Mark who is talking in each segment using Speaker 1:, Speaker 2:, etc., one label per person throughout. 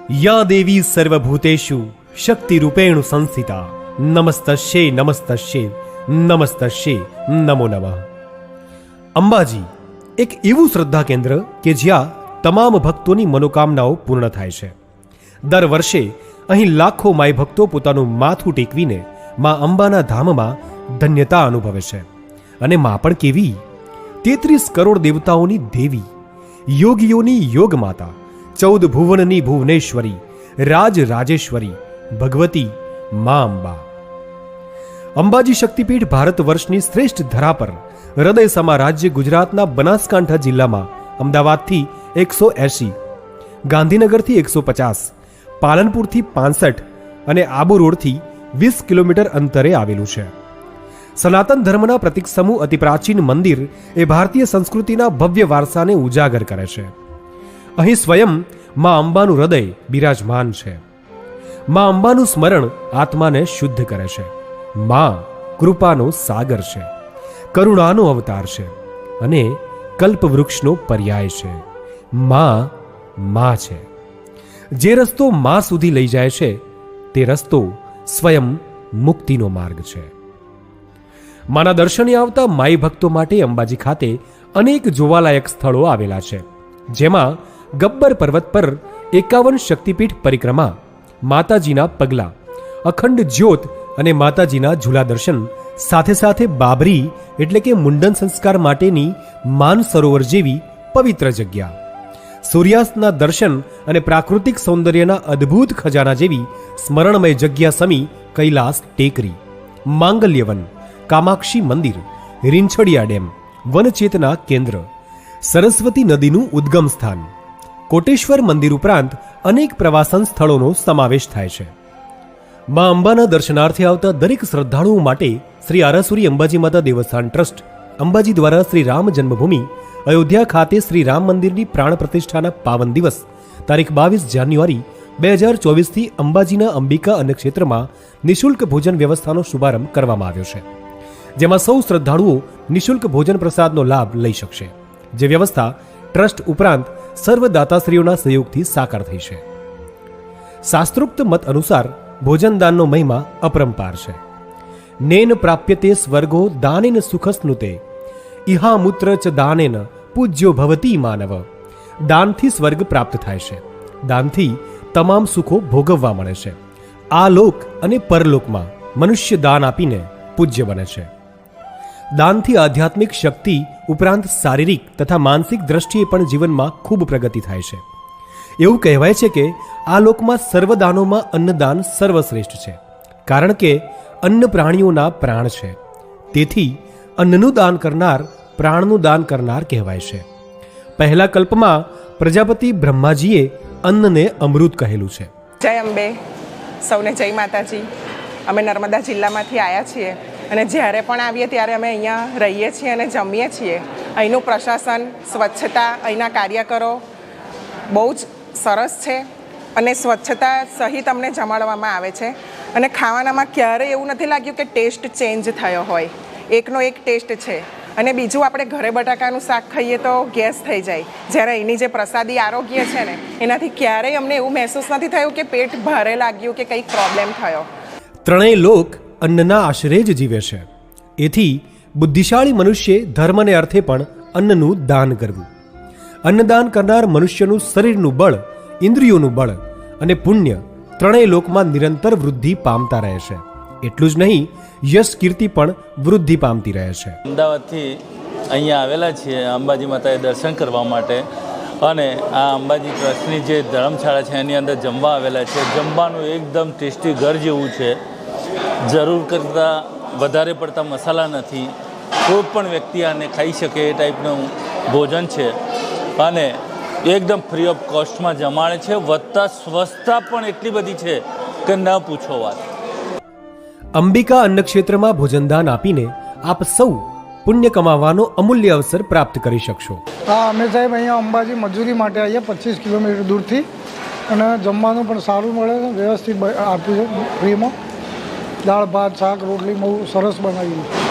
Speaker 1: યા દેવી સર્વભૂતેષુ શક્તિરૂપેણ સંસ્થિતા નમસ્તસ્યે નમસ્તસ્યે નમસ્તસ્યે નમો નમઃ. અંબાજી એક એવું શ્રદ્ધા કેન્દ્ર કે જ્યાં તમામ ભક્તોની મનોકામનાઓ પૂર્ણ થાય છે. દર વર્ષે અહીં લાખો માય ભક્તો પોતાનું માથું ટેકવીને મા અંબાના ધામમાં ધન્યતા અનુભવે છે. અને મા પણ કેવી, 33 કરોડ દેવતાઓની દેવી, યોગીઓની યોગ માતા, 14 ભુવનની ભુવનેશ્વરી, રાજ રાજેશ્વરી ભગવતી મા અંબા. અંબાજી શક્તિપીઠ ભારત વર્ષની શ્રેષ્ઠ ધરા પર હૃદય સમા રાજ્ય ગુજરાતના બનાસકાંઠા જિલ્લામાં અમદાવાદથી 180, ગાંધીનગરથી 150, પાલનપુરથી 65 અને આબુ રોડથી 20 કિલોમીટર અંતરે આવેલું છે. સનાતન ધર્મના પ્રતિક સમૂહ અતિ પ્રાચીન મંદિર એ ભારતીય સંસ્કૃતિના ભવ્ય વારસાને ઉજાગર કરે છે. અહીં સ્વયં મા અંબાનું હૃદય બિરાજમાન છે. મા અંબાનું સ્મરણ આત્માને શુદ્ધ કરે છે. મા કૃપાનો સાગર છે, કરુણાનો અવતાર છે અને કલ્પવૃક્ષનો પર્યાય છે. મા છે. જે રસ્તો મા સુધી લઈ જાય છે તે રસ્તો સ્વયં મુક્તિનો માર્ગ છે. માના દર્શને આવતા માઈ ભક્તો માટે અંબાજી ખાતે અનેક જોવાલાયક સ્થળો આવેલા છે, જેમાં ગબ્બર પર્વત પર 51 શક્તિપીઠ પરિક્રમા, માતાજીના પગલા, અખંડ જ્યોત અને માતાજીના ઝૂલા દર્શન, સાથે સાથે બાબરી એટલે કે મુંડન સંસ્કાર માટેની માન સરોવર જેવી પવિત્ર જગ્યા, સૂર્યાસ્તના દર્શન અને પ્રાકૃતિક સૌંદર્યના અદ્ભુત ખજાના જેવી સ્મરણમય જગ્યા સમી કૈલાસ ટેકરી, માંગલ્યવન, કામાક્ષી મંદિર, રીંછડિયા ડેમ, વનચેતના કેન્દ્ર, સરસ્વતી નદીનું ઉદ્ગમ સ્થાન, કોટેશ્વર મંદિર ઉપરાંત અનેક પ્રવાસન સ્થળોનો સમાવેશ થાય છે. મા અંબાના દર્શનાર્થે આવતા દરેક શ્રદ્ધાળુઓ માટે શ્રી આરાસુરી અંબાજી માતા દેવસ્થાન ટ્રસ્ટ અંબાજી દ્વારા શ્રી રામ જન્મભૂમિ અયોધ્યા ખાતે શ્રી રામ મંદિરની પ્રાણ પ્રતિષ્ઠાના પાવન દિવસ તારીખ 22 જાન્યુઆરી 2024થી અંબાજીના અંબિકા અન્નક્ષેત્રમાં નિઃશુલ્ક ભોજન વ્યવસ્થાનો શુભારંભ કરવામાં આવ્યો છે, જેમાં સૌ શ્રદ્ધાળુઓ નિઃશુલ્ક ભોજન પ્રસાદનો લાભ લઈ શકશે. જે વ્યવસ્થા ટ્રસ્ટ ઉપરાંત સર્વ દાતાશ્રીઓના સહયોગથી સાકાર થઈ છે. શાસ્ત્રોક્ત મત અનુસાર ભોજનદાનનો મહિમા અપરંપાર છે. નેન પ્રાપ્યતે સ્વર્ગો દાનેન સુખસ્નુતે ઇહામૂત્ર ચ દાનેન પૂજ્યો ભવતી માનવ. દાનથી સ્વર્ગ પ્રાપ્ત થાય છે. દાનથી તમામ સુખો ભોગવવા મળે છે. આ લોક અને પરલોકમાં મનુષ્ય દાન આપીને પૂજ્ય બને છે. દાનથી આધ્યાત્મિક શક્તિ ઉપરાંત શારીરિક તથા માનસિક દ્રષ્ટિએ પણ જીવનમાં ખૂબ પ્રગતિ થાય છે. એવું કહેવાય છે કે આ લોકમાં સર્વદાનોમાં અન્નદાન સર્વશ્રેષ્ઠ છે, કારણ કે અન્ન પ્રાણીઓના પ્રાણ છે. તેથી અન્નનું દાન કરનાર પ્રાણનું દાન કરનાર કહેવાય છે. પહેલા કલ્પમાં પ્રજાપતિ બ્રહ્માજીએ અન્નને અમૃત કહેલું છે.
Speaker 2: જય અંબે, સૌને જય માતાજી. અમે નર્મદા જિલ્લામાંથી આવ્યા છીએ અને જ્યારે પણ આવીએ ત્યારે અમે અહીંયા રહીએ છીએ અને જમીએ છીએ. અહીંનું પ્રશાસન, સ્વચ્છતા, અહીંના કાર્યકરો બહુ જ સરસ છે અને સ્વચ્છતા સહિત અમને જમાડવામાં આવે છે. અને ખાવાનામાં ક્યારેય એવું નથી લાગ્યું કે ટેસ્ટ ચેન્જ થયો હોય. એકનો એક ટેસ્ટ છે. અને બીજું, આપણે ઘરે બટાકાનું શાક ખાઈએ તો ગેસ થઈ જાય, જ્યારે અહીંની જે પ્રસાદી આરોગ્ય છે ને એનાથી ક્યારેય અમને એવું મહેસૂસ નથી થયું કે પેટ ભારે લાગ્યું કે કંઈક પ્રોબ્લેમ થયો.
Speaker 1: ત્રણેય લોક અન્નના આશરે જ જીવે છે. એથી બુદ્ધિશાળી મનુષ્યે ધર્મને અર્થે પણ અન્નનું દાન કરવું. અન્નદાન કરનાર મનુષ્યનું શરીરનું બળ, ઇન્દ્રિયોનું બળ અને પુણ્ય ત્રણેય લોકમાં નિરંતર વૃદ્ધિ પામતા રહે છે. એટલું જ નહીં, યશ કીર્તિ પણ વૃદ્ધિ પામતી રહે છે.
Speaker 3: અમદાવાદથી અહીંયા આવેલા છીએ અંબાજી માતાએ દર્શન કરવા માટે, અને આ અંબાજી ટ્રસ્ટની જે ધર્મશાળા છે એની અંદર જમવા આવેલા છે. જમવાનું એકદમ ટેસ્ટી ઘર જેવું છે. જરૂર કરતાં વધારે પડતા મસાલા નથી. કોઈ પણ વ્યક્તિ આને ખાઈ શકે એ ટાઈપનું ભોજન છે અને એકદમ ફ્રી ઓફ કોસ્ટમાં જમાડે છે. વધતા સ્વચ્છતા પણ એટલી બધી છે કે ન પૂછો વાત.
Speaker 1: અંબિકા અન્નક્ષેત્રમાં ભોજનદાન આપીને આપ સૌ પુણ્ય કમાવાનો અમૂલ્ય અવસર પ્રાપ્ત કરી શકશો.
Speaker 4: હા, અમે સાહેબ અહીંયા અંબાજી મજૂરી માટે આવીએ 25 કિલોમીટર દૂરથી, અને જમવાનું પણ સારું મળે છે, વ્યવસ્થિત આપ્યું છે ફ્રીમાં. દાળ ભાત શાક રોટલી બહુ સરસ બનાવી છે.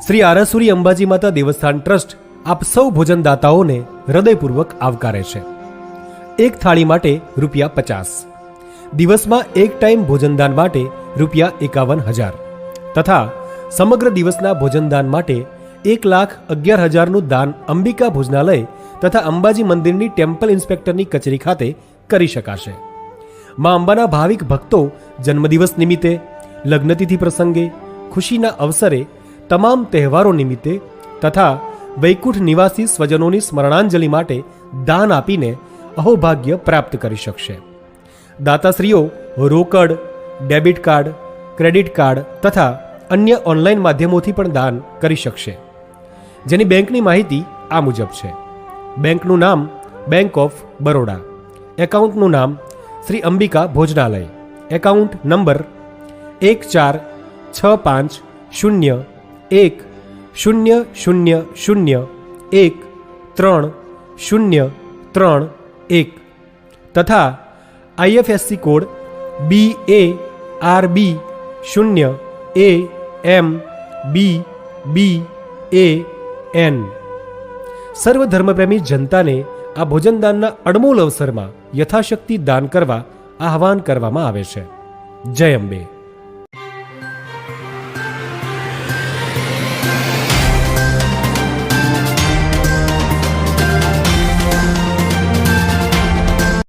Speaker 1: શ્રી આરાસુરી અંબાજી માતા દેવસ્થાન ટ્રસ્ટ આપ સૌ ભોજનદાતાઓને હૃદયપૂર્વક આવકારે છે. એક થાળી માટે ₹50, દિવસમાં એક ટાઈમ ભોજનદાન માટે ₹51,000 તથા સમગ્ર દિવસના ભોજનદાન માટે 1,11,000નું દાન અંબિકા ભોજનાલય તથા અંબાજી મંદિરની ટેમ્પલ ઇન્સ્પેક્ટરની કચેરી ખાતે કરી શકાશે. મા અંબાના ભાવિક ભક્તો જન્મદિવસ નિમિત્તે, લગ્નતિથિ પ્રસંગે, ખુશીના અવસરે, તમામ તહેવારો નિમિત્તે તથા વૈકુંઠ નિવાસી સ્વજનોની સ્મરણાંજલિ માટે દાન આપીને અહોભાગ્ય પ્રાપ્ત કરી શકશે. દાતાશ્રીઓ રોકડ, ડેબિટ કાર્ડ, ક્રેડિટ કાર્ડ તથા અન્ય ઓનલાઈન માધ્યમોથી પણ દાન કરી શકશે, જેની બેંકની માહિતી આ મુજબ છે. બેંકનું નામ બેંક ઓફ બરોડા, એકાઉન્ટનું નામ શ્રી અંબિકા ભોજનાલય, એકાઉન્ટ નંબર 14650100013031 તથા IFSC કોડ BARB0AMBBAN. સર્વ ધર્મપ્રેમી જનતાને આ ભોજનદાનના અડમોલ અવસરમાં યથાશક્તિ દાન કરવા આહવાન કરવામાં આવે છે. જય અંબે.